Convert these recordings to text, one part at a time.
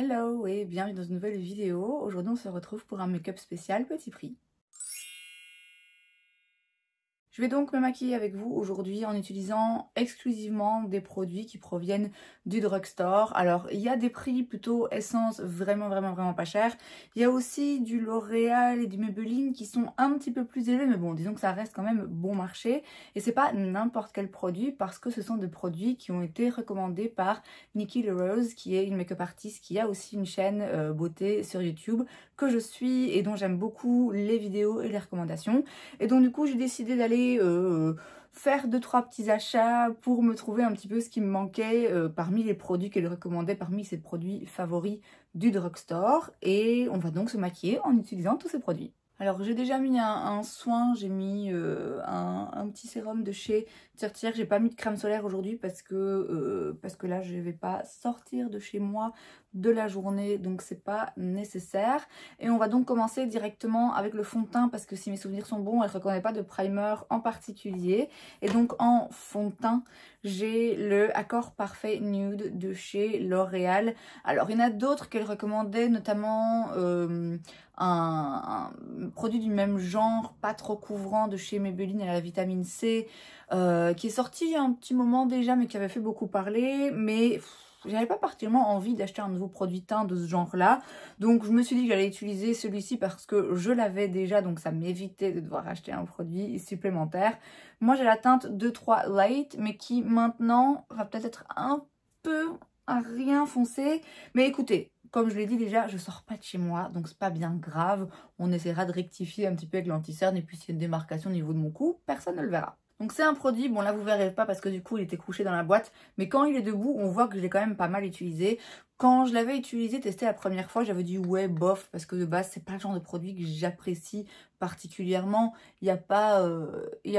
Hello et bienvenue dans une nouvelle vidéo. Aujourd'hui on se retrouve pour un make-up spécial petit prix. Je vais donc me maquiller avec vous aujourd'hui en utilisant exclusivement des produits qui proviennent du drugstore. Alors il y a des prix plutôt essence vraiment pas chers. Il y a aussi du L'Oréal et du Maybelline qui sont un petit peu plus élevés, mais bon, disons que ça reste quand même bon marché. Et c'est pas n'importe quel produit parce que ce sont des produits qui ont été recommandés par Nikki LaRose, qui est une make-up artiste qui a aussi une chaîne beauté sur YouTube que je suis et dont j'aime beaucoup les vidéos et les recommandations. Et donc du coup j'ai décidé d'aller faire 2-3 petits achats pour me trouver un petit peu ce qui me manquait parmi les produits qu'elle recommandait, parmi ses produits favoris du drugstore. Et on va donc se maquiller en utilisant tous ces produits. Alors j'ai déjà mis un soin, j'ai mis un petit sérum de chez Tertiaire. J'ai pas mis de crème solaire aujourd'hui parce que là je vais pas sortir de chez moi de la journée, donc c'est pas nécessaire. Et on va donc commencer directement avec le fond de teint parce que si mes souvenirs sont bons, elle ne reconnaît pas de primer en particulier. Et donc en fond de teint, j'ai le Accord Parfait Nude de chez L'Oréal. Alors il y en a d'autres qu'elle recommandait, notamment un produit du même genre, pas trop couvrant, de chez Maybelline, à la vitamine C, qui est sorti il y a un petit moment déjà, mais qui avait fait beaucoup parler, mais j'avais pas particulièrement envie d'acheter un nouveau produit teint de ce genre-là. Donc je me suis dit que j'allais utiliser celui-ci parce que je l'avais déjà, donc ça m'évitait de devoir acheter un produit supplémentaire. Moi j'ai la teinte 2-3 Light, mais qui maintenant va peut-être être un peu à rien foncé. Mais écoutez, comme je l'ai dit déjà, je sors pas de chez moi, donc c'est pas bien grave. On essaiera de rectifier un petit peu avec l'anti-cerne et puis s'il y a une démarcation au niveau de mon cou, personne ne le verra. Donc c'est un produit, bon là vous verrez pas parce que du coup il était couché dans la boîte, mais quand il est debout on voit que je l'ai quand même pas mal utilisé. Quand je l'avais utilisé, testé la première fois, j'avais dit ouais bof, parce que de base c'est pas le genre de produit que j'apprécie particulièrement. Il n'y a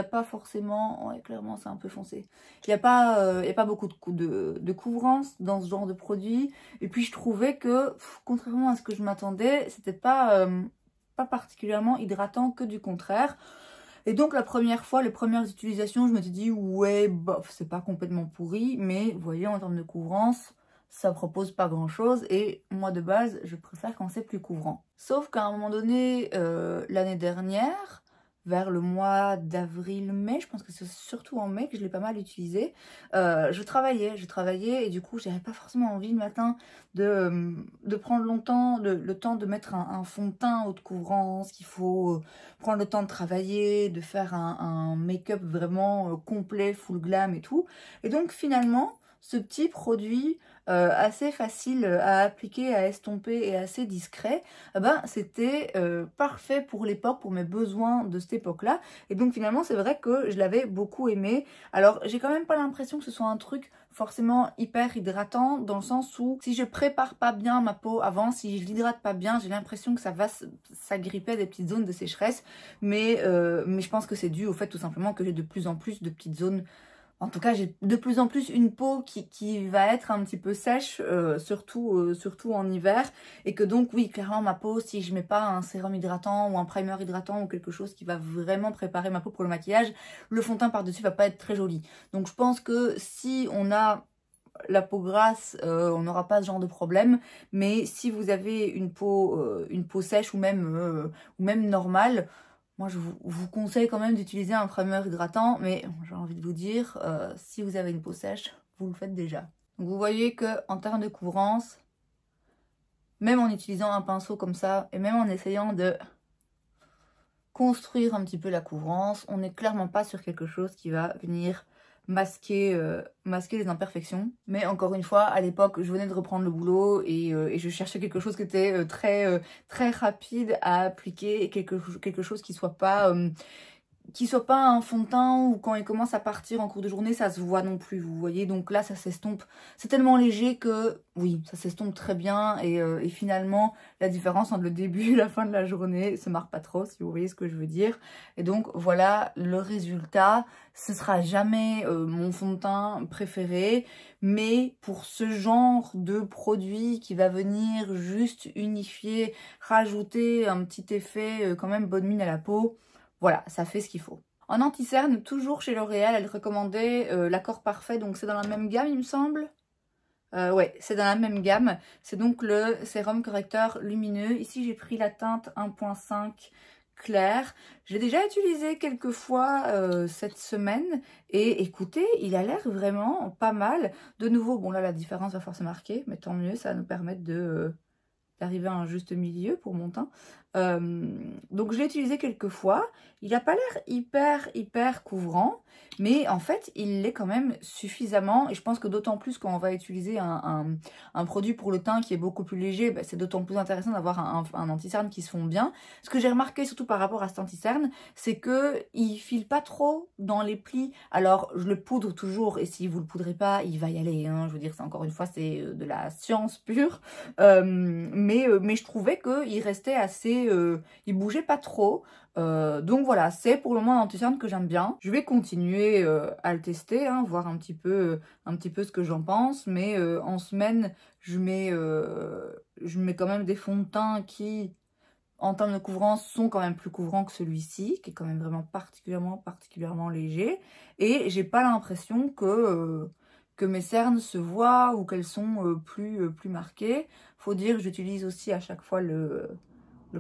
pas forcément, ouais clairement c'est un peu foncé, il n'y a pas beaucoup de couvrance dans ce genre de produit. Et puis je trouvais que contrairement à ce que je m'attendais, c'était pas particulièrement hydratant, que du contraire. Et donc la première fois, les premières utilisations, je me suis dit ouais bof, c'est pas complètement pourri, mais vous voyez en termes de couvrance, ça propose pas grand chose et moi de base je préfère quand c'est plus couvrant. Sauf qu'à un moment donné, l'année dernière, vers le mois d'avril-mai, je pense que c'est surtout en mai que je l'ai pas mal utilisé, je travaillais et du coup j'avais pas forcément envie le matin de prendre le temps de mettre un fond de teint haute couvrance, qu'il faut prendre le temps de travailler, de faire un make-up vraiment complet, full glam et tout. Et donc finalement, ce petit produit assez facile à appliquer, à estomper et assez discret, ben, c'était parfait pour l'époque, pour mes besoins de cette époque-là. Et donc finalement, c'est vrai que je l'avais beaucoup aimé. Alors, j'ai quand même pas l'impression que ce soit un truc forcément hyper hydratant, dans le sens où si je prépare pas bien ma peau avant, si je l'hydrate pas bien, j'ai l'impression que ça va s'agripper à des petites zones de sécheresse. Mais je pense que c'est dû au fait tout simplement que j'ai de plus en plus de petites zones. En tout cas, j'ai de plus en plus une peau qui va être un petit peu sèche, surtout en hiver. Et que donc, oui, clairement, ma peau, si je mets pas un sérum hydratant ou un primer hydratant ou quelque chose qui va vraiment préparer ma peau pour le maquillage, le fond de teint par-dessus va pas être très joli. Donc, je pense que si on a la peau grasse, on n'aura pas ce genre de problème. Mais si vous avez une peau sèche ou même normale, moi, je vous conseille quand même d'utiliser un primer hydratant, mais j'ai envie de vous dire, si vous avez une peau sèche, vous le faites déjà. Donc, vous voyez qu'en termes de couvrance, même en utilisant un pinceau comme ça, et même en essayant de construire un petit peu la couvrance, on n'est clairement pas sur quelque chose qui va venir masquer les imperfections. Mais encore une fois, à l'époque, je venais de reprendre le boulot et je cherchais quelque chose qui était très rapide à appliquer et quelque chose qui soit pas un fond de teint ou quand il commence à partir en cours de journée, ça se voit non plus, vous voyez. Donc là, ça s'estompe. C'est tellement léger que, oui, ça s'estompe très bien. Et finalement, la différence entre le début et la fin de la journée se marque pas trop, si vous voyez ce que je veux dire. Et donc, voilà le résultat. Ce sera jamais mon fond de teint préféré. Mais pour ce genre de produit qui va venir juste unifier, rajouter un petit effet quand même bonne mine à la peau, voilà, ça fait ce qu'il faut. En anti-cerne, toujours chez L'Oréal, elle recommandait l'Accord Parfait, donc c'est dans la même gamme, il me semble. Ouais, c'est dans la même gamme. C'est donc le sérum correcteur lumineux. Ici, j'ai pris la teinte 1.5 clair. Je l'ai déjà utilisé quelques fois cette semaine. Et écoutez, il a l'air vraiment pas mal. De nouveau, bon là, la différence va falloir se marquer. Mais tant mieux, ça va nous permettre d'arriver à un juste milieu pour mon teint. Donc, je l'ai utilisé quelques fois. Il n'a pas l'air hyper couvrant. Mais en fait, il l'est quand même suffisamment. Et je pense que d'autant plus quand on va utiliser un produit pour le teint qui est beaucoup plus léger, bah, c'est d'autant plus intéressant d'avoir un anti-cerne qui se fond bien. Ce que j'ai remarqué, surtout par rapport à cet anti-cerne, c'est qu'il ne file pas trop dans les plis. Alors, je le poudre toujours. Et si vous ne le poudrez pas, il va y aller. Hein. Je veux dire, encore une fois, c'est de la science pure. Mais je trouvais qu'il restait assez... il bougeait pas trop. Donc voilà, c'est pour le moment un anti-cerne que j'aime bien. Je vais continuer à le tester, hein, voir un petit peu ce que j'en pense. Mais en semaine, je mets quand même des fonds de teint qui, en termes de couvrance, sont quand même plus couvrants que celui-ci, qui est quand même vraiment particulièrement léger. Et j'ai pas l'impression que mes cernes se voient ou qu'elles sont plus marquées. Faut dire que j'utilise aussi à chaque fois le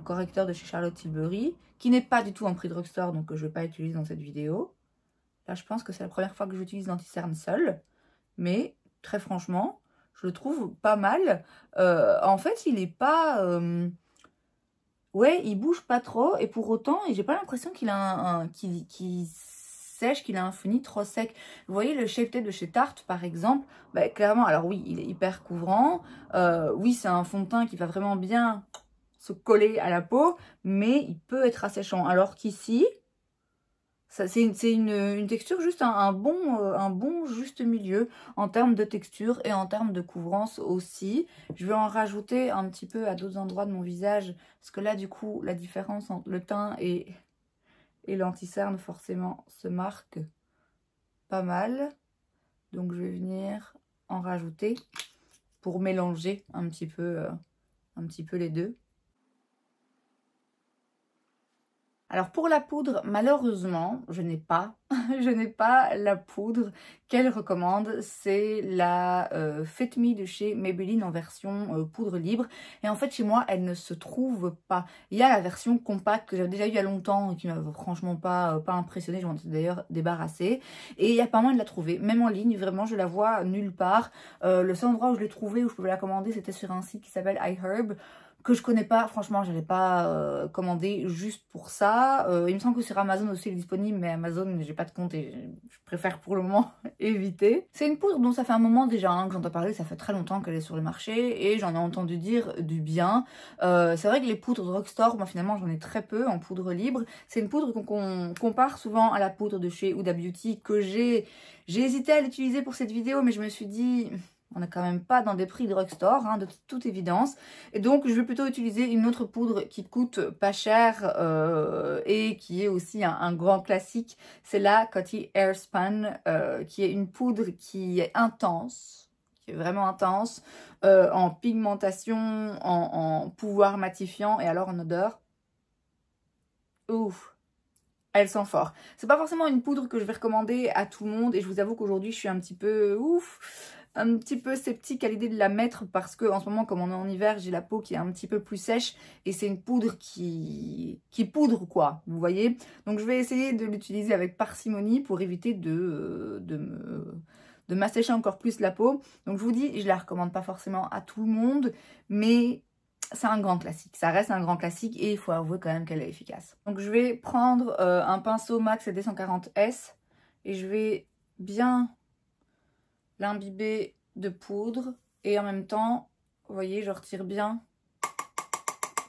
correcteur de chez Charlotte Tilbury, qui n'est pas du tout en prix drugstore, donc que je ne vais pas utiliser dans cette vidéo. Là, je pense que c'est la première fois que j'utilise l'anti-cerne seul, mais très franchement, je le trouve pas mal. En fait, il est pas... Ouais, il bouge pas trop, et pour autant, j'ai pas l'impression qu'il a qu'il sèche, qu'il a un fini trop sec. Vous voyez le Shape Tape de chez Tarte, par exemple, bah, clairement, alors oui, il est hyper couvrant. Oui, c'est un fond de teint qui va vraiment bien se coller à la peau, mais il peut être asséchant. Alors qu'ici, c'est une texture juste un bon juste milieu en termes de texture et en termes de couvrance aussi. Je vais en rajouter un petit peu à d'autres endroits de mon visage, parce que là, du coup, la différence entre le teint et l'anti-cerne, forcément, se marque pas mal. Donc, je vais venir en rajouter pour mélanger un petit peu les deux. Alors pour la poudre, malheureusement, je n'ai pas la poudre qu'elle recommande. C'est la Fit Me de chez Maybelline en version poudre libre. Et en fait, chez moi, elle ne se trouve pas. Il y a la version compacte que j'avais déjà eue il y a longtemps et qui m'a franchement pas impressionnée. Je m'en étais d'ailleurs débarrassée. Et il n'y a pas moyen de la trouver. Même en ligne, vraiment, je la vois nulle part. Le seul endroit où je l'ai trouvée, où je pouvais la commander, c'était sur un site qui s'appelle iHerb, que je connais pas, franchement, je n'allais pas commander juste pour ça. Il me semble que sur Amazon aussi il est disponible, mais Amazon, j'ai pas de compte et je préfère pour le moment éviter. C'est une poudre dont ça fait un moment déjà hein, que j'entends parler, ça fait très longtemps qu'elle est sur le marché et j'en ai entendu dire du bien. C'est vrai que les poudres drugstore, moi finalement j'en ai très peu en poudre libre. C'est une poudre qu'on compare souvent à la poudre de chez Huda Beauty que j'ai hésité à l'utiliser pour cette vidéo, mais je me suis dit... On n'est quand même pas dans des prix drugstore, hein, de toute évidence. Et donc, je vais plutôt utiliser une autre poudre qui coûte pas cher et qui est aussi un grand classique. C'est la Coty Airspun, qui est une poudre qui est intense, qui est vraiment intense, en pigmentation, en pouvoir matifiant et alors en odeur. Ouf! Elle sent fort. C'est pas forcément une poudre que je vais recommander à tout le monde et je vous avoue qu'aujourd'hui, je suis un petit peu sceptique à l'idée de la mettre parce que en ce moment, comme on est en hiver, j'ai la peau qui est un petit peu plus sèche et c'est une poudre qui poudre quoi, vous voyez. Donc je vais essayer de l'utiliser avec parcimonie pour éviter de m'assécher encore plus la peau. Donc je vous dis, je la recommande pas forcément à tout le monde, mais c'est un grand classique, ça reste un grand classique et il faut avouer quand même qu'elle est efficace. Donc je vais prendre un pinceau MAC CD140S et je vais bien l'imbiber de poudre et en même temps, vous voyez, je retire bien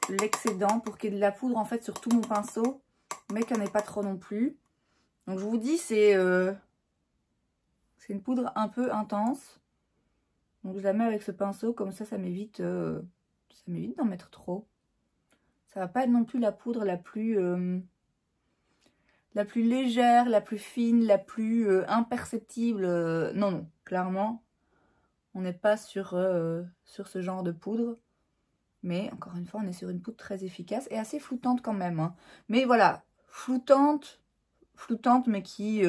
l'excédent pour qu'il y ait de la poudre en fait sur tout mon pinceau, mais qu'il n'y en ait pas trop non plus. Donc je vous dis, c'est une poudre un peu intense. Donc je la mets avec ce pinceau, comme ça m'évite d'en mettre trop. Ça va pas être non plus la poudre la plus légère, la plus fine, la plus imperceptible. Non, non, clairement, on n'est pas sur ce genre de poudre. Mais encore une fois, on est sur une poudre très efficace et assez floutante quand même. Hein. Mais voilà, floutante, mais qui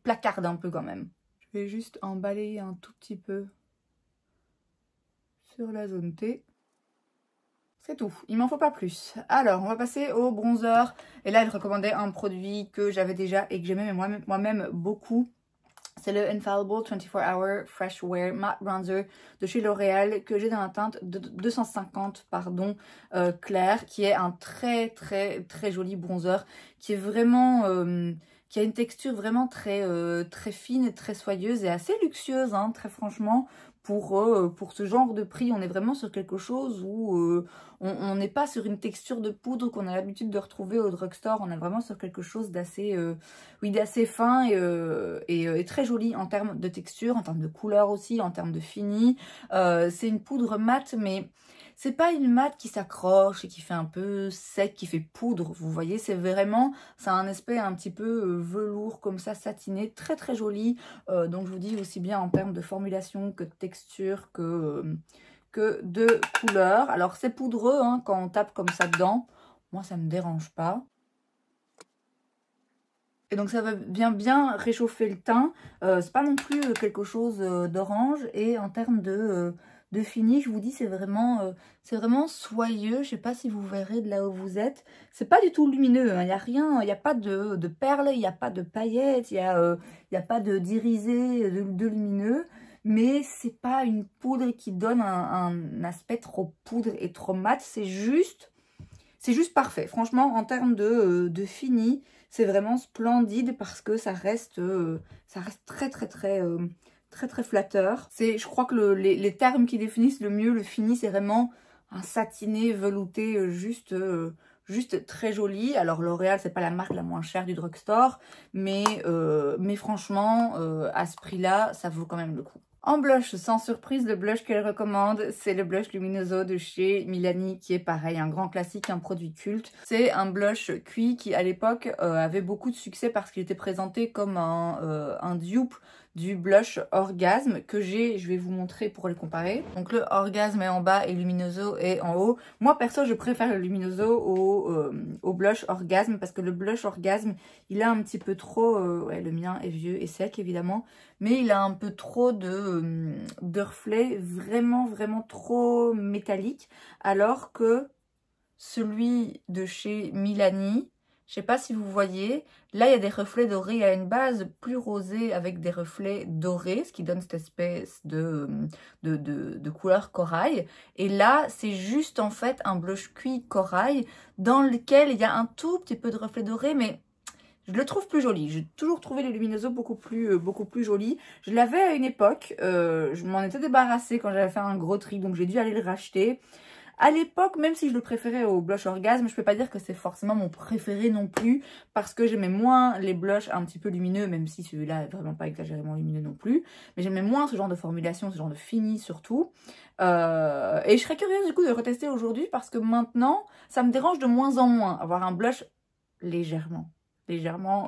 placarde un peu quand même. Je vais juste en balayer un tout petit peu sur la zone T. C'est tout, il m'en faut pas plus. Alors, on va passer au bronzer. Et là, elle recommandait un produit que j'avais déjà et que j'aimais moi-même beaucoup. C'est le Infallible 24 Hour Fresh Wear Matte Bronzer de chez L'Oréal que j'ai dans la teinte de 250 clair, qui est un très joli bronzer qui est vraiment qui a une texture vraiment très fine et très soyeuse et assez luxueuse, hein, très franchement. Pour ce genre de prix, on est vraiment sur quelque chose où on n'est pas sur une texture de poudre qu'on a l'habitude de retrouver au drugstore. On est vraiment sur quelque chose d'assez d'assez fin et très joli en termes de texture, en termes de couleur aussi, en termes de fini. C'est une poudre mate, mais c'est pas une mate qui s'accroche et qui fait un peu sec, qui fait poudre, vous voyez, c'est vraiment, ça a un aspect un petit peu velours comme ça, satiné, très joli. Donc je vous dis aussi bien en termes de formulation que de texture que de couleur. Alors c'est poudreux, hein, quand on tape comme ça dedans, moi ça me dérange pas. Et donc ça va bien réchauffer le teint. C'est pas non plus quelque chose d'orange. Et en termes de fini, je vous dis, c'est vraiment soyeux. Je sais pas si vous verrez de là où vous êtes. C'est pas du tout lumineux, hein. Il n'y a rien, il n'y a pas de perles, il n'y a pas de paillettes, il y a pas d'irisé, de lumineux. Mais c'est pas une poudre qui donne un aspect trop poudre et trop mat. C'est juste parfait. Franchement, en termes de fini, c'est vraiment splendide parce que ça reste très flatteur. Je crois que les termes qui définissent le mieux le fini, c'est vraiment un satiné velouté juste très joli. Alors L'Oréal, c'est pas la marque la moins chère du drugstore, mais franchement, à ce prix-là, ça vaut quand même le coup. En blush, sans surprise, le blush qu'elle recommande, c'est le blush Luminoso de chez Milani, qui est pareil, un grand classique, un produit culte. C'est un blush cuit qui, à l'époque, avait beaucoup de succès parce qu'il était présenté comme un dupe du blush Orgasme que je vais vous montrer pour les comparer. Donc le Orgasme est en bas et Luminoso est en haut. Moi perso je préfère le Luminoso au blush Orgasme parce que le blush Orgasme il a un petit peu trop, ouais, le mien est vieux et sec évidemment, mais il a un peu trop de reflets vraiment trop métalliques, alors que celui de chez Milani, je sais pas si vous voyez, là il y a des reflets dorés, il y a une base plus rosée avec des reflets dorés, ce qui donne cette espèce de couleur corail. Et là c'est juste en fait un blush cuit corail dans lequel il y a un tout petit peu de reflets dorés, mais je le trouve plus joli. J'ai toujours trouvé les Luminoso beaucoup plus jolis. Je l'avais à une époque, je m'en étais débarrassée quand j'avais fait un gros tri, donc j'ai dû aller le racheter. À l'époque, même si je le préférais au blush Orgasme, je peux pas dire que c'est forcément mon préféré non plus, parce que j'aimais moins les blushs un petit peu lumineux, même si celui-là est vraiment pas exagérément lumineux non plus. Mais j'aimais moins ce genre de formulation, ce genre de fini surtout. Et je serais curieuse du coup de le retester aujourd'hui, parce que maintenant, ça me dérange de moins en moins avoir un blush légèrement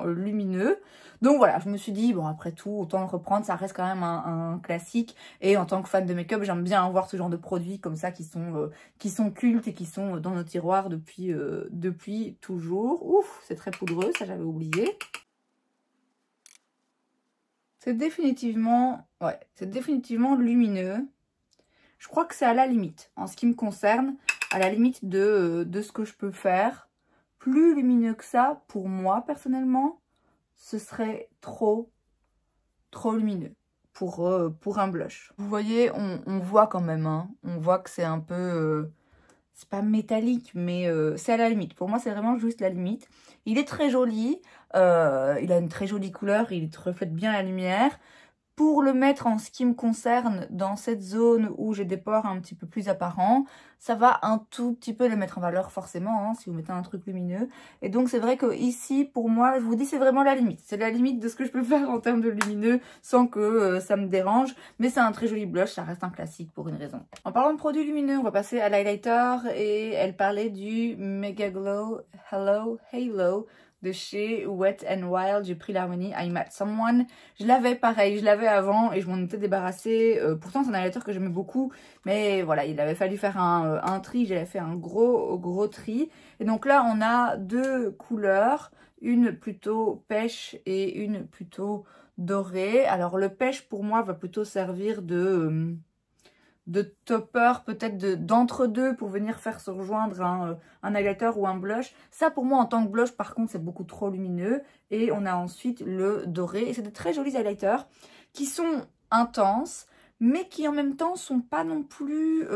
lumineux. Donc voilà, je me suis dit, bon après tout, autant le reprendre, ça reste quand même un classique. Et en tant que fan de make-up, j'aime bien avoir ce genre de produits comme ça qui sont cultes et qui sont dans nos tiroirs depuis toujours. Ouf, c'est très poudreux, ça j'avais oublié. C'est définitivement lumineux. Je crois que c'est à la limite, en ce qui me concerne, à la limite de ce que je peux faire. Plus lumineux que ça, pour moi personnellement, ce serait trop lumineux pour un blush. Vous voyez, on voit quand même, hein, on voit que c'est un peu, c'est pas métallique, mais c'est à la limite. Pour moi, c'est vraiment juste la limite. Il est très joli, il a une très jolie couleur, il reflète bien la lumière. Pour le mettre en ce qui me concerne dans cette zone où j'ai des pores un petit peu plus apparents, ça va un tout petit peu les mettre en valeur forcément, hein, si vous mettez un truc lumineux. Et donc c'est vrai que ici, pour moi, je vous dis, c'est vraiment la limite. C'est la limite de ce que je peux faire en termes de lumineux sans que ça me dérange. Mais c'est un très joli blush, ça reste un classique pour une raison. En parlant de produits lumineux, on va passer à l'highlighter. Et elle parlait du Mega Glow Hello Halo de chez Wet n Wild. J'ai pris l'harmonie I Met Someone. Je l'avais pareil, je l'avais avant et je m'en étais débarrassée. Pourtant c'est un highlighter que j'aimais beaucoup, mais voilà, il avait fallu faire un tri. J'avais fait un gros tri. Et donc là on a deux couleurs, une plutôt pêche et une plutôt dorée. Alors le pêche pour moi va plutôt servir de de topper, peut-être d'entre-deux pour venir faire se rejoindre un highlighter ou un blush. Ça, pour moi, en tant que blush, par contre, c'est beaucoup trop lumineux. Et on a ensuite le doré. Et c'est de très jolis highlighters qui sont intenses, mais qui en même temps sont pas non plus...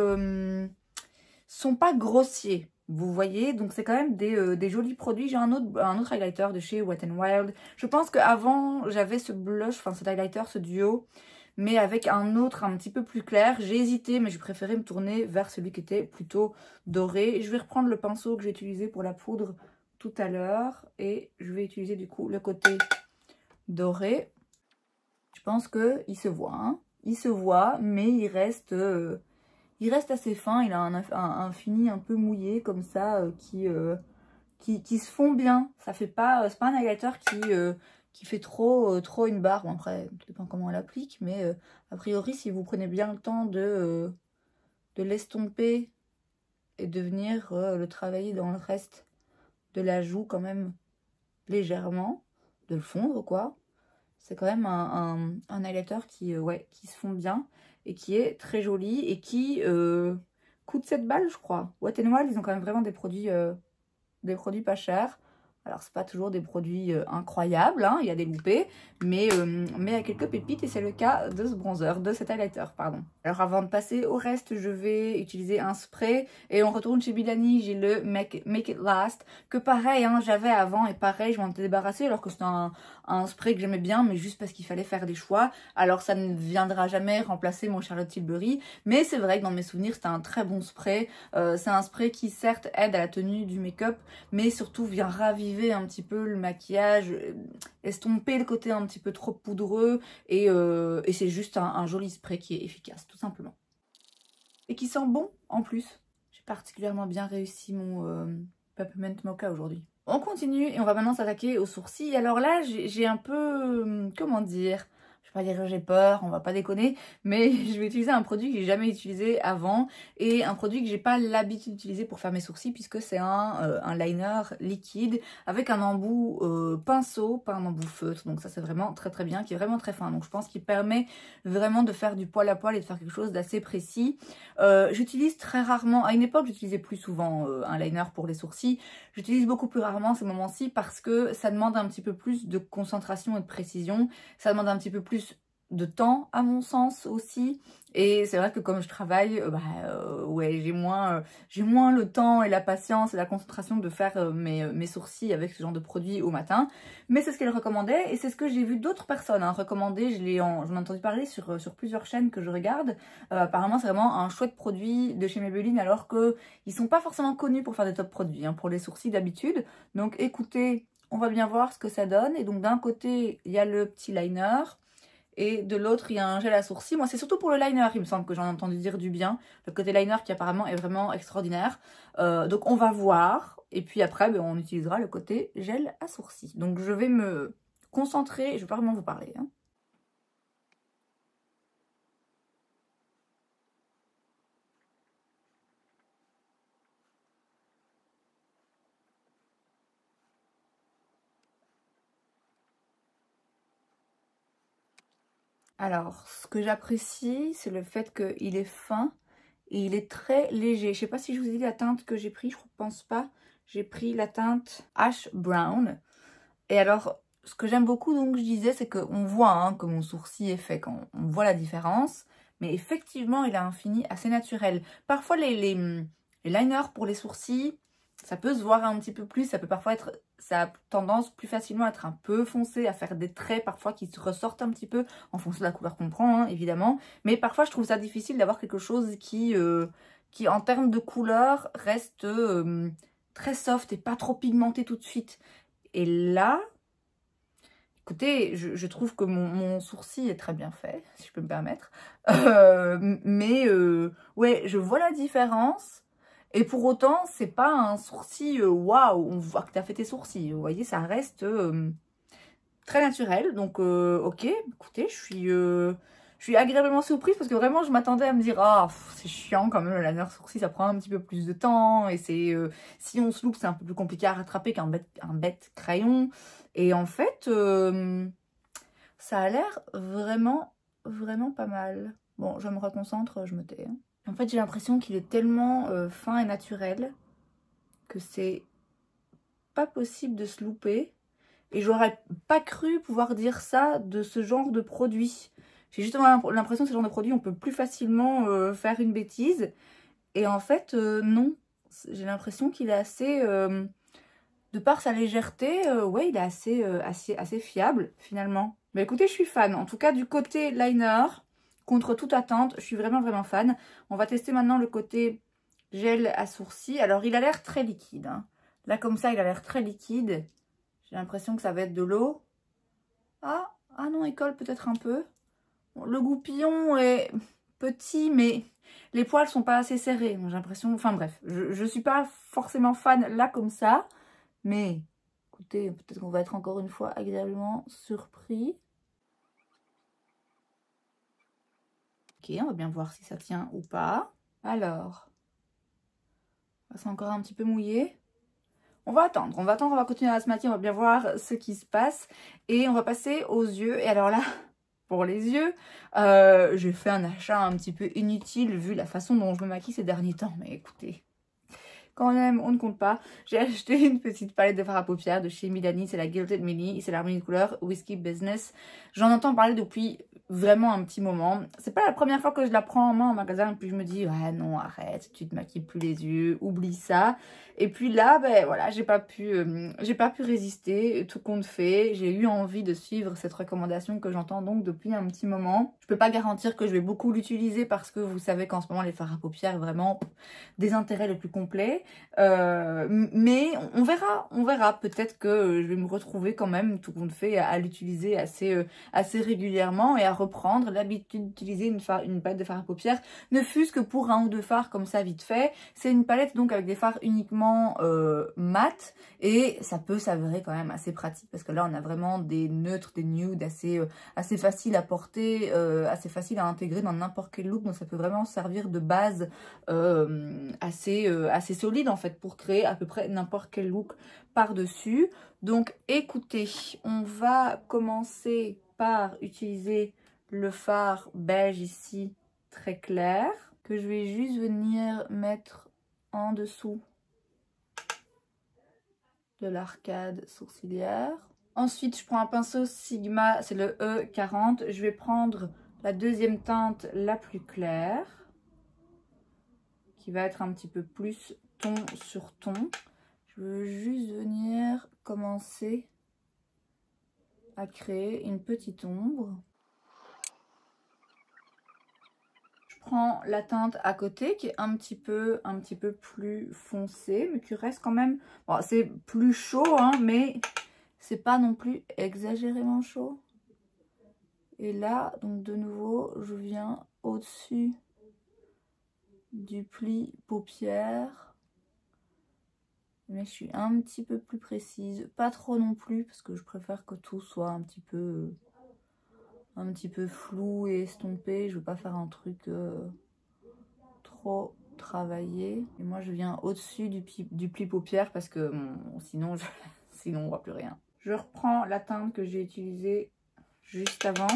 sont pas grossiers. Vous voyez, donc c'est quand même des jolis produits. J'ai un autre highlighter de chez Wet n Wild. Je pense qu'avant, j'avais ce blush, enfin cet highlighter, ce duo, mais avec un autre un petit peu plus clair. J'ai hésité, mais j'ai préféré me tourner vers celui qui était plutôt doré. Et je vais reprendre le pinceau que j'ai utilisé pour la poudre tout à l'heure. Et je vais utiliser du coup le côté doré. Je pense qu'il se voit, hein. Il se voit, mais il reste assez fin. Il a un fini un peu mouillé comme ça qui se fond bien. Ça fait pas, c'est pas un highlighter qui fait trop une barre. Bon, après, tout dépend comment on l'applique, mais a priori, si vous prenez bien le temps de l'estomper et de venir le travailler dans le reste de la joue quand même légèrement, de le fondre quoi. C'est quand même un highlighter qui se fond bien et qui est très joli et qui coûte 7 balles, je crois. Wet n Wild, ils ont quand même vraiment des produits pas chers. Alors, c'est pas toujours des produits incroyables, hein, il y a des loupés, mais il y a quelques pépites et c'est le cas de ce bronzer, de cet highlighter, pardon. Alors, avant de passer au reste, je vais utiliser un spray et on retourne chez Milani, j'ai le Make It Last, que pareil, hein, j'avais avant et pareil, je m'en étais débarrassée alors que c'était un spray que j'aimais bien, mais juste parce qu'il fallait faire des choix. Alors, ça ne viendra jamais remplacer mon Charlotte Tilbury, mais c'est vrai que dans mes souvenirs, c'était un très bon spray. C'est un spray qui, certes, aide à la tenue du make-up, mais surtout vient raviver un petit peu le maquillage, estomper le côté un petit peu trop poudreux et c'est juste un joli spray qui est efficace tout simplement et qui sent bon en plus. J'ai particulièrement bien réussi mon Peppermint Mocha aujourd'hui. On continue et on va maintenant s'attaquer aux sourcils. Alors là j'ai un peu, comment dire, je vais pas dire que j'ai peur, on va pas déconner, mais je vais utiliser un produit que j'ai jamais utilisé avant et un produit que j'ai pas l'habitude d'utiliser pour faire mes sourcils puisque c'est un liner liquide avec un embout pinceau, pas un embout feutre. Donc ça c'est vraiment très très bien, qui est vraiment très fin. Donc je pense qu'il permet vraiment de faire du poil à poil et de faire quelque chose d'assez précis. J'utilise très rarement, à une époque j'utilisais plus souvent un liner pour les sourcils. J'utilise beaucoup plus rarement ces moments-ci parce que ça demande un petit peu plus de concentration et de précision. Ça demande un petit peu plus de temps à mon sens aussi. Et c'est vrai que comme je travaille, ouais, j'ai moins le temps et la patience et la concentration de faire mes sourcils avec ce genre de produit au matin. Mais c'est ce qu'elle recommandait et c'est ce que j'ai vu d'autres personnes recommander. J'en ai entendu parler sur plusieurs chaînes que je regarde. Apparemment, c'est vraiment un chouette produit de chez Maybelline alors qu'ils sont pas forcément connus pour faire des top produits pour les sourcils d'habitude. Donc écoutez, on va bien voir ce que ça donne. Et donc d'un côté, il y a le petit liner. Et de l'autre, il y a un gel à sourcils. Moi, c'est surtout pour le liner, il me semble que j'en ai entendu dire du bien. Le côté liner qui apparemment est vraiment extraordinaire. Donc, on va voir. Et puis après, on utilisera le côté gel à sourcils. Donc, je vais me concentrer. Je ne vais pas vraiment vous parler. Alors, ce que j'apprécie, c'est le fait qu'il est fin et il est très léger. Je sais pas si je vous ai dit la teinte que j'ai pris, je ne pense pas. J'ai pris la teinte Ash Brown. Et alors, ce que j'aime beaucoup, donc je disais, c'est qu'on voit que mon sourcil est fait, quand on voit la différence. Mais effectivement, il a un fini assez naturel. Parfois, les liners pour les sourcils, ça peut se voir un petit peu plus. Ça peut parfois être, ça a tendance plus facilement à être un peu foncé, à faire des traits parfois qui se ressortent un petit peu en fonction de la couleur qu'on prend, évidemment. Mais parfois, je trouve ça difficile d'avoir quelque chose qui en termes de couleur, reste très soft et pas trop pigmenté tout de suite. Et là, écoutez, je trouve que mon sourcil est très bien fait, si je peux me permettre. Ouais, je vois la différence. Et pour autant, c'est pas un sourcil waouh, on voit que tu as fait tes sourcils. Vous voyez, ça reste très naturel. Donc, ok, écoutez, je suis agréablement surprise parce que vraiment, je m'attendais à me dire, ah, c'est chiant quand même, le liner sourcil, ça prend un petit peu plus de temps. Et c'est si on se loupe, c'est un peu plus compliqué à rattraper qu'un bête crayon. Et en fait, ça a l'air vraiment, vraiment pas mal. Bon, je me reconcentre, je me tais. Hein. En fait, j'ai l'impression qu'il est tellement fin et naturel que c'est pas possible de se louper. Et j'aurais pas cru pouvoir dire ça de ce genre de produit. J'ai justement l'impression que ce genre de produit, on peut plus facilement faire une bêtise. Et en fait, non. J'ai l'impression qu'il est assez... de par sa légèreté, ouais, il est assez fiable, finalement. Mais écoutez, je suis fan. En tout cas, du côté liner, contre toute attente, je suis vraiment fan. On va tester maintenant le côté gel à sourcils. Alors, il a l'air très liquide. Hein. Là, comme ça, il a l'air très liquide. J'ai l'impression que ça va être de l'eau. Ah non, il colle peut-être un peu. Bon, le goupillon est petit, mais les poils sont pas assez serrés. J'ai l'impression... Enfin bref, je suis pas forcément fan là comme ça. Mais écoutez, peut-être qu'on va être encore une fois agréablement surpris. Ok, on va bien voir si ça tient ou pas. Alors, c'est encore un petit peu mouillé. On va attendre, on va continuer à se maquiller, on va bien voir ce qui se passe. Et on va passer aux yeux. Et alors là, pour les yeux, j'ai fait un achat un petit peu inutile vu la façon dont je me maquille ces derniers temps. Mais écoutez, quand même, on ne compte pas. J'ai acheté une petite palette de fard à paupières de chez Milani. C'est la Gilded Mini. C'est l'harmonie de couleur Whiskey Business. J'en entends parler depuis vraiment un petit moment. C'est pas la première fois que je la prends en main en magasin. Et puis je me dis, ouais non, arrête, tu te maquilles plus les yeux, oublie ça. Et puis là, ben voilà, j'ai pas pu résister, tout compte fait. J'ai eu envie de suivre cette recommandation que j'entends donc depuis un petit moment. Je peux pas garantir que je vais beaucoup l'utiliser parce que vous savez qu'en ce moment, les fards à paupières, vraiment, des intérêts le plus complet. Mais on verra. Peut-être que je vais me retrouver quand même, tout compte fait, à l'utiliser assez régulièrement et à reprendre l'habitude d'utiliser une palette de fard à paupières, ne fût-ce que pour un ou deux fards comme ça vite fait. C'est une palette donc avec des fards uniquement mat et ça peut s'avérer quand même assez pratique parce que là on a vraiment des neutres, des nudes assez faciles à porter, assez faciles à intégrer dans n'importe quel look, donc ça peut vraiment servir de base assez solide en fait pour créer à peu près n'importe quel look par-dessus. Donc écoutez, on va commencer par utiliser le fard beige ici très clair que je vais juste venir mettre en dessous de l'arcade sourcilière. Ensuite, je prends un pinceau Sigma, c'est le E40. Je vais prendre la deuxième teinte la plus claire, qui va être un petit peu plus ton sur ton. Je veux juste venir commencer à créer une petite ombre. Je prends la teinte à côté qui est un petit peu plus foncée, mais qui reste quand même... Bon, c'est plus chaud, hein, mais c'est pas non plus exagérément chaud. Et là, donc de nouveau, je viens au-dessus du pli paupière. Mais je suis un petit peu plus précise. Pas trop non plus, parce que je préfère que tout soit un petit peu flou et estompé. Je veux pas faire un truc trop travaillé. Et moi, je viens au-dessus du pli paupière parce que sinon, sinon, on voit plus rien. Je reprends la teinte que j'ai utilisée juste avant.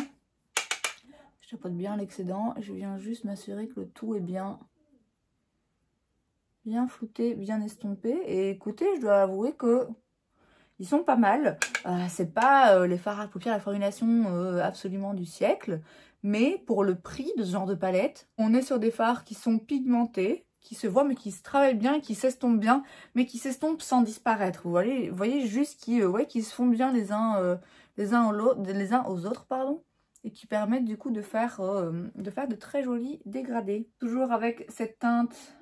Je tapote bien l'excédent. Je viens juste m'assurer que le tout est bien flouté, bien estompé. Et écoutez, je dois avouer que ils sont pas mal. C'est pas les fards à paupières, la formulation absolument du siècle. Mais pour le prix de ce genre de palette, on est sur des fards qui sont pigmentés, qui se voient mais qui se travaillent bien, qui s'estompent bien, mais qui s'estompent sans disparaître. Vous voyez juste qui se font bien les uns aux autres, pardon, et qui permettent du coup de faire de très jolis dégradés. Toujours avec cette teinte,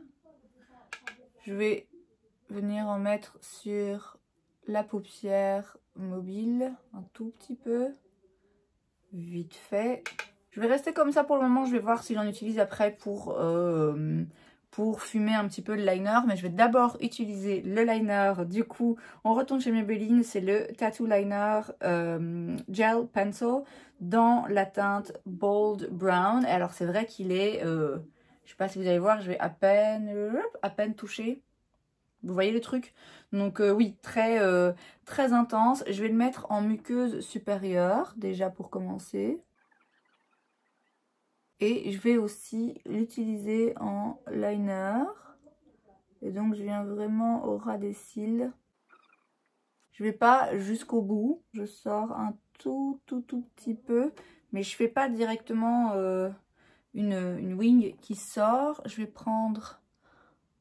je vais venir en mettre sur la paupière mobile, un tout petit peu, vite fait. Je vais rester comme ça pour le moment, je vais voir si j'en utilise après pour fumer un petit peu le liner, mais je vais d'abord utiliser le liner. Du coup, on retourne chez Maybelline, c'est le Tattoo Liner Gel Pencil dans la teinte Bold Brown. Et alors c'est vrai qu'il est, je sais pas si vous allez voir, je vais à peine toucher. Vous voyez le truc? Donc oui, très intense. Je vais le mettre en muqueuse supérieure, déjà pour commencer. Et je vais aussi l'utiliser en liner. Et donc je viens vraiment au ras des cils. Je vais pas jusqu'au bout. Je sors un tout petit peu. Mais je fais pas directement une wing qui sort. Je vais prendre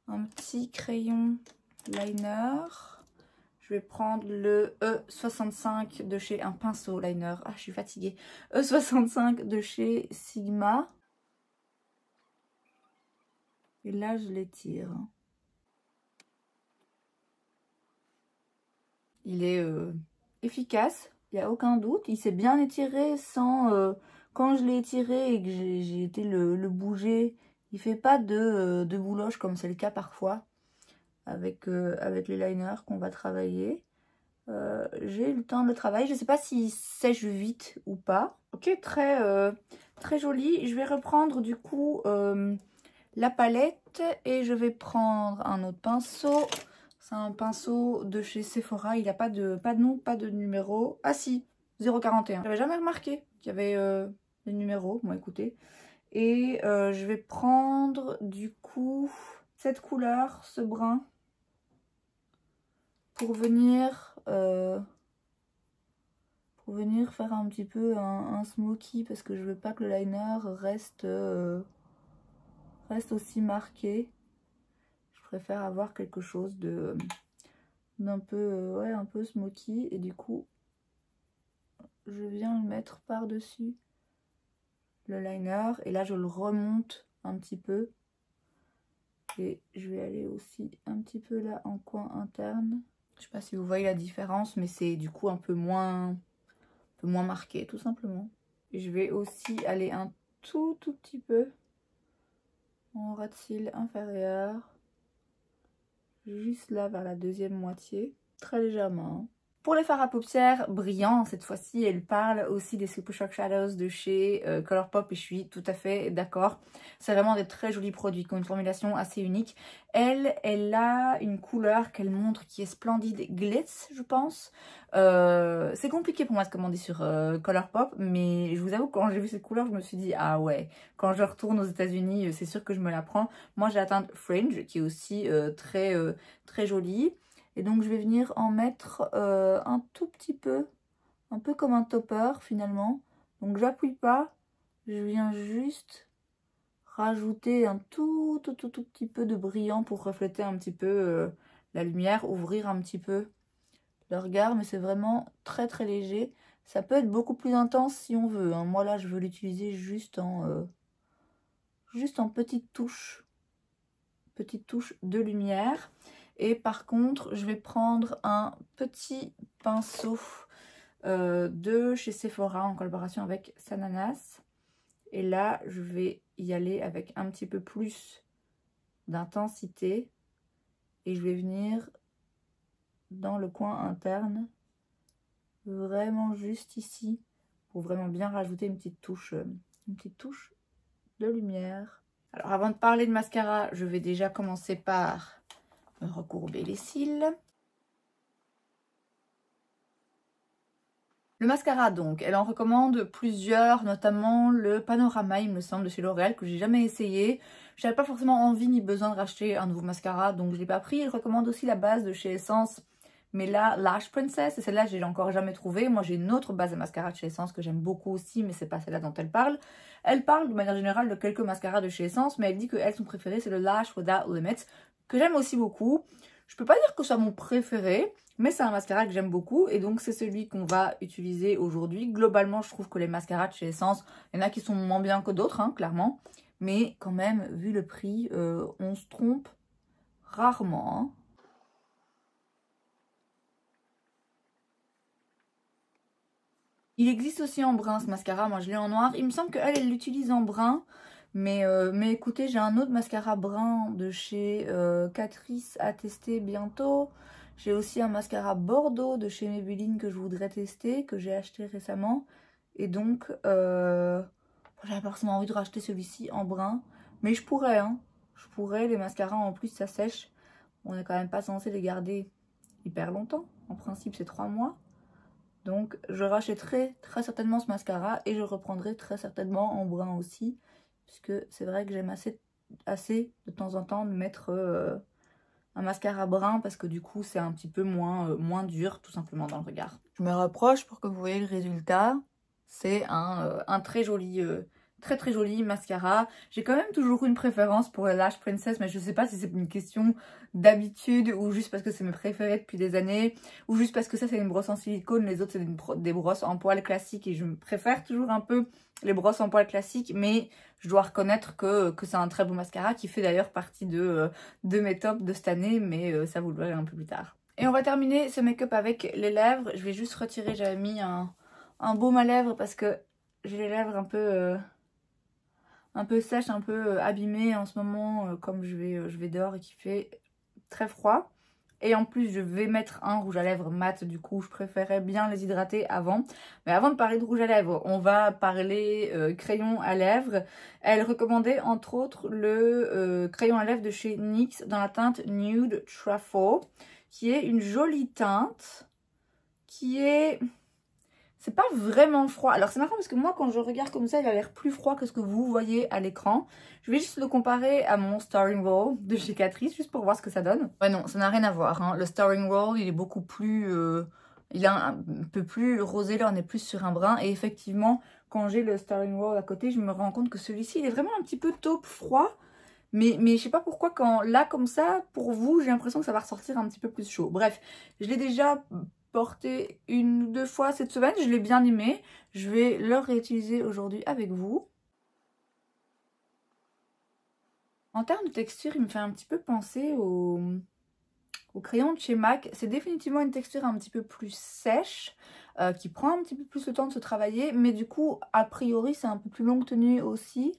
un petit crayon liner. Je vais prendre le E65 de chez un pinceau liner. Ah, je suis fatiguée. E65 de chez Sigma. Et là, je l'étire. Il est efficace, il n'y a aucun doute. Il s'est bien étiré sans... quand je l'ai étiré et que j'ai été le bouger, il ne fait pas de bouloche comme c'est le cas parfois avec les liners qu'on va travailler. J'ai eu le temps de le travailler. Je ne sais pas s'il sèche vite ou pas. Ok, très joli. Je vais reprendre du coup la palette et je vais prendre un autre pinceau. C'est un pinceau de chez Sephora. Il n'a pas de nom, pas de numéro. Ah si, 041. J'avais jamais remarqué qu'il y avait des numéros. Bon, écoutez. Et je vais prendre du coup cette couleur, ce brun, pour venir faire un petit peu un smoky, parce que je veux pas que le liner reste aussi marqué. Je préfère avoir quelque chose d'un peu ouais, un peu smoky, et du coup je viens le mettre par dessus le liner et là je le remonte un petit peu, et je vais aller aussi un petit peu là en coin interne. Je sais pas si vous voyez la différence, mais c'est du coup un peu moins marqué tout simplement. Et je vais aussi aller un tout petit peu en ras de cils inférieur, juste là vers la deuxième moitié, très légèrement. Pour les fards à paupières brillants, cette fois-ci, elle parle aussi des Super Shock Shadows de chez Colourpop, et je suis tout à fait d'accord. C'est vraiment des très jolis produits qui ont une formulation assez unique. Elle a une couleur qu'elle montre qui est splendide, glitz, je pense. C'est compliqué pour moi de commander sur Colourpop, mais je vous avoue, quand j'ai vu cette couleur, je me suis dit, ah ouais, quand je retourne aux États-Unis, c'est sûr que je me la prends. Moi, j'ai la teinte Fringe, qui est aussi très jolie. Et donc je vais venir en mettre un tout petit peu, un peu comme un topper finalement. Donc j'appuie pas, je viens juste rajouter un tout petit peu de brillant pour refléter un petit peu la lumière, ouvrir un petit peu le regard, mais c'est vraiment très léger. Ça peut être beaucoup plus intense si on veut, hein. Moi là je veux l'utiliser juste en petite touche de lumière. Et par contre, je vais prendre un petit pinceau de chez Sephora en collaboration avec Sananas. Et là, je vais y aller avec un petit peu plus d'intensité. Et je vais venir dans le coin interne, vraiment juste ici, pour vraiment bien rajouter une petite touche de lumière. Alors avant de parler de mascara, je vais déjà commencer par me recourber les cils. Le mascara donc, elle en recommande plusieurs, notamment le Panorama, il me semble, de chez L'Oréal, que j'ai jamais essayé. J'avais pas forcément envie ni besoin de racheter un nouveau mascara, donc je l'ai pas pris. Elle recommande aussi la base de chez Essence, mais là, Lash Princess, et celle-là, je l'ai encore jamais trouvée. Moi, j'ai une autre base de mascara de chez Essence que j'aime beaucoup aussi, mais c'est pas celle-là dont elle parle. Elle parle de manière générale de quelques mascaras de chez Essence, mais elle dit que elle, son préféré, c'est le Lash Without Limits, que j'aime aussi beaucoup. Je peux pas dire que ce soit mon préféré, mais c'est un mascara que j'aime beaucoup, et donc c'est celui qu'on va utiliser aujourd'hui. Globalement, je trouve que les mascaras de chez Essence, il y en a qui sont moins bien que d'autres, hein, clairement. Mais quand même, vu le prix, on se trompe rarement, hein. Il existe aussi en brun ce mascara, moi je l'ai en noir. Il me semble qu'elle, elle l'utilise en brun. Mais écoutez, j'ai un autre mascara brun de chez Catrice à tester bientôt. J'ai aussi un mascara Bordeaux de chez Maybelline que je voudrais tester, que j'ai acheté récemment. Et donc, j'avais pas forcément envie de racheter celui-ci en brun. Mais je pourrais, hein. Je pourrais, les mascaras en plus ça sèche. On n'est quand même pas censé les garder hyper longtemps. En principe, c'est 3 mois. Donc, je rachèterai très certainement ce mascara et je reprendrai très certainement en brun aussi. puisque c'est vrai que j'aime assez de temps en temps de mettre un mascara brun parce que du coup c'est un petit peu moins dur tout simplement dans le regard. Je me rapproche pour que vous voyez le résultat. C'est un très joli très joli mascara. J'ai quand même toujours une préférence pour la Lash Princess, mais je sais pas si c'est une question d'habitude ou juste parce que c'est mes préférés depuis des années ou juste parce que ça c'est une brosse en silicone, les autres c'est des brosses en poils classiques et je préfère toujours un peu les brosses en poils classiques, mais je dois reconnaître que c'est un très beau mascara qui fait d'ailleurs partie de mes tops de cette année, mais ça vous le verrez un peu plus tard. Et on va terminer ce make-up avec les lèvres. Je vais juste retirer, j'avais mis un baume à lèvres parce que j'ai les lèvres un peu sèches, un peu abîmées en ce moment, comme je vais dehors et qu'il fait très froid. Et en plus, je vais mettre un rouge à lèvres mat, du coup, je préférais bien les hydrater avant. Mais avant de parler de rouge à lèvres, on va parler crayon à lèvres. Elle recommandait entre autres le crayon à lèvres de chez NYX dans la teinte Nude Truffle, qui est une jolie teinte, qui est... C'est pas vraiment froid. Alors c'est marrant parce que moi quand je regarde comme ça, il a l'air plus froid que ce que vous voyez à l'écran. Je vais juste le comparer à mon Starring Roll de chez Catrice, juste pour voir ce que ça donne. Ouais non, ça n'a rien à voir. Hein. Le Starring Roll, il est beaucoup plus... il est un peu plus rosé, là on est plus sur un brun. Et effectivement, quand j'ai le Starring Roll à côté, je me rends compte que celui-ci, il est vraiment un petit peu taupe froid. Mais je sais pas pourquoi quand là comme ça, pour vous, j'ai l'impression que ça va ressortir un petit peu plus chaud. Bref, je l'ai déjà porté une ou deux fois cette semaine, je l'ai bien aimé. Je vais le réutiliser aujourd'hui avec vous. En termes de texture, il me fait un petit peu penser au crayon de chez MAC. C'est définitivement une texture un petit peu plus sèche, qui prend un petit peu plus le temps de se travailler. Mais du coup, a priori, c'est un peu plus longue tenue aussi.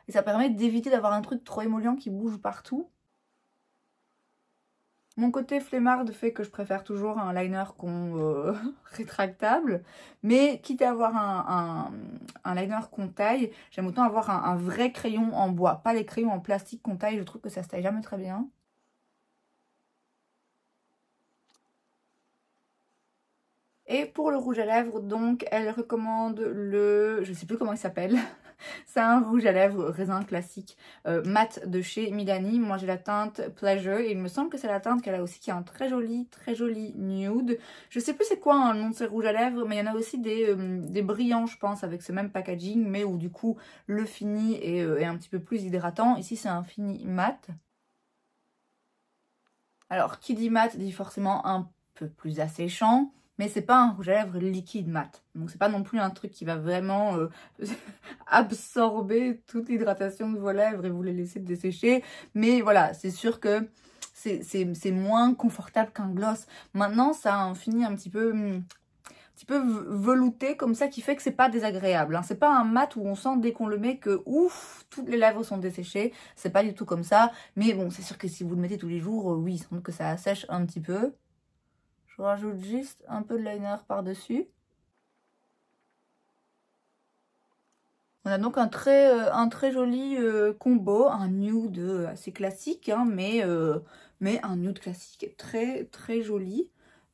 Et ça permet d'éviter d'avoir un truc trop émollient qui bouge partout. Mon côté flemmard fait que je préfère toujours un liner rétractable. Mais quitte à avoir un liner qu'on taille, j'aime autant avoir un vrai crayon en bois. Pas les crayons en plastique qu'on taille, je trouve que ça se taille jamais très bien. Et pour le rouge à lèvres, donc, elle recommande le... Je sais plus comment il s'appelle. C'est un rouge à lèvres raisin classique mat de chez Milani. Moi, j'ai la teinte Pleasure. Et il me semble que c'est la teinte qu'elle a aussi qui est un très joli nude. Je sais plus c'est quoi un nom de ces rouges à lèvres, mais il y en a aussi des brillants, je pense, avec ce même packaging, mais où du coup, le fini est un petit peu plus hydratant. Ici, c'est un fini mat. Alors, qui dit mat dit forcément un peu plus asséchant. Mais c'est pas un rouge à lèvres liquide mat. Donc c'est pas non plus un truc qui va vraiment absorber toute l'hydratation de vos lèvres et vous les laisser dessécher. Mais voilà, c'est sûr que c'est moins confortable qu'un gloss. Maintenant, ça a un fini un petit peu velouté comme ça qui fait que c'est pas désagréable. Hein. C'est pas un mat où on sent dès qu'on le met que ouf, toutes les lèvres sont desséchées. C'est pas du tout comme ça. Mais bon, c'est sûr que si vous le mettez tous les jours, oui, sans doute que ça assèche un petit peu. Je rajoute juste un peu de liner par-dessus. On a donc un très joli combo, un nude assez classique, hein, mais un nude classique très joli.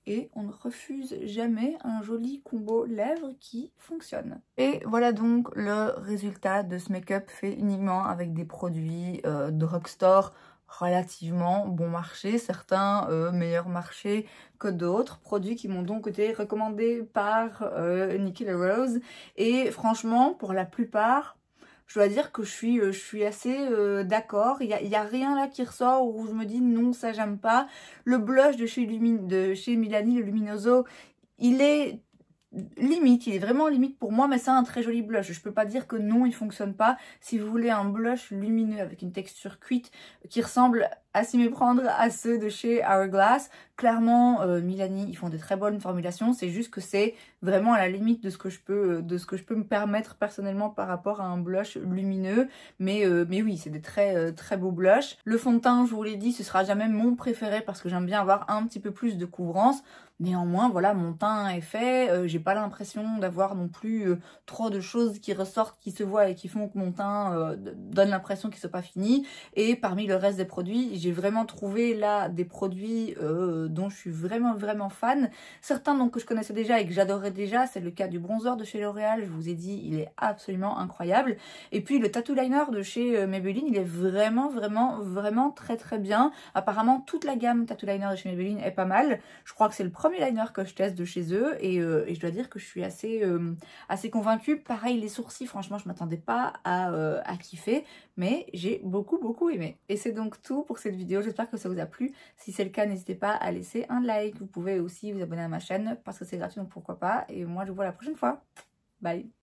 Et on ne refuse jamais un joli combo lèvres qui fonctionne. Et voilà donc le résultat de ce make-up fait uniquement avec des produits drugstore relativement bon marché, certains meilleurs marché que d'autres, produits qui m'ont donc été recommandés par Nikki La Rose, et franchement pour la plupart je dois dire que je suis assez d'accord. Il y a rien là qui ressort où je me dis non, ça j'aime pas. Le blush de chez Milani, le Luminoso, il est limite, il est vraiment limite pour moi, mais c'est un très joli blush. Je peux pas dire que non, il fonctionne pas. Si vous voulez un blush lumineux avec une texture cuite qui ressemble à s'y méprendre à ceux de chez Hourglass, clairement Milani, ils font de très bonnes formulations. C'est juste que c'est vraiment à la limite de ce que je peux me permettre personnellement par rapport à un blush lumineux. Mais oui, c'est des très beaux blushs. Le fond de teint, je vous l'ai dit, ce sera jamais mon préféré parce que j'aime bien avoir un petit peu plus de couvrance. Néanmoins, voilà, mon teint est fait, j'ai pas l'impression d'avoir non plus trop de choses qui ressortent, qui se voient et qui font que mon teint donne l'impression qu'il ne soit pas fini. Et parmi le reste des produits, j'ai vraiment trouvé là des produits dont je suis vraiment fan. Certains donc que je connaissais déjà et que j'adorais déjà, c'est le cas du bronzer de chez L'Oréal, je vous ai dit, il est absolument incroyable. Et puis le tattoo liner de chez Maybelline, il est vraiment très bien. Apparemment toute la gamme tattoo liner de chez Maybelline est pas mal. Je crois que c'est le premier liner que je teste de chez eux et je dois dire que je suis assez convaincue. Pareil les sourcils, franchement je m'attendais pas à kiffer, mais j'ai beaucoup aimé. Et c'est donc tout pour cette vidéo, j'espère que ça vous a plu. Si c'est le cas, n'hésitez pas à laisser un like. Vous pouvez aussi vous abonner à ma chaîne parce que c'est gratuit, donc pourquoi pas. Et moi je vous vois la prochaine fois. Bye.